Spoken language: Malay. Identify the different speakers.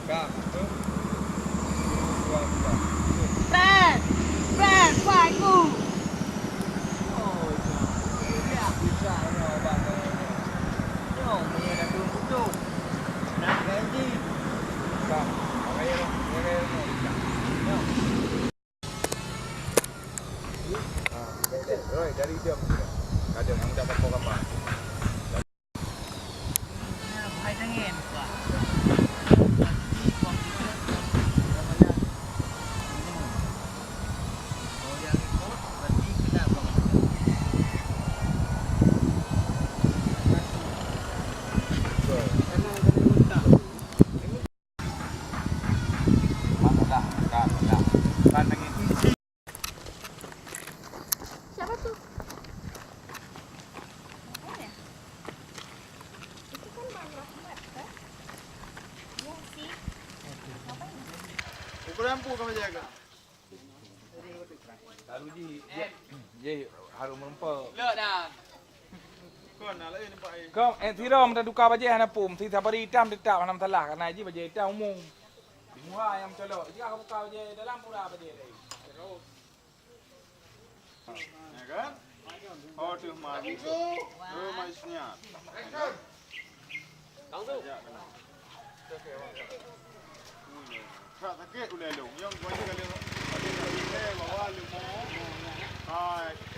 Speaker 1: Kak, tu. Dua, tiga.
Speaker 2: Fred! Fred, buat aku!
Speaker 1: Oh, ya. Bisa ni obat tu. Yo, punya dah turun pucuk. Nak gaji. Kak, kaya tu. Kaya tu. Yo. Rồi, dari dia mesti. Kadang yang dapat program.
Speaker 2: Hai tangan. Siapa tuh? Mana? Itu kan Bang Rahmat kan? Iya sih. Ngapain?
Speaker 1: Ukur lampu kau jaga. Lalu je harum rumput.
Speaker 3: Lek dah.
Speaker 1: Kau nak lagi nampak air.
Speaker 4: Kauที่เรามันtukar bajet hana pumที่ทบริtam tetap hanam telah karena ji bajet tam umum. Di muha yang colok. Jika kamu buka bajet dalam pura bajet ni.
Speaker 1: Ya kan? Oh tu mari. Oh maisnya.
Speaker 3: Kang tu.
Speaker 1: Ya kena. Tak sakit boleh long. Yang gua juga leh bawa lembu. Hai.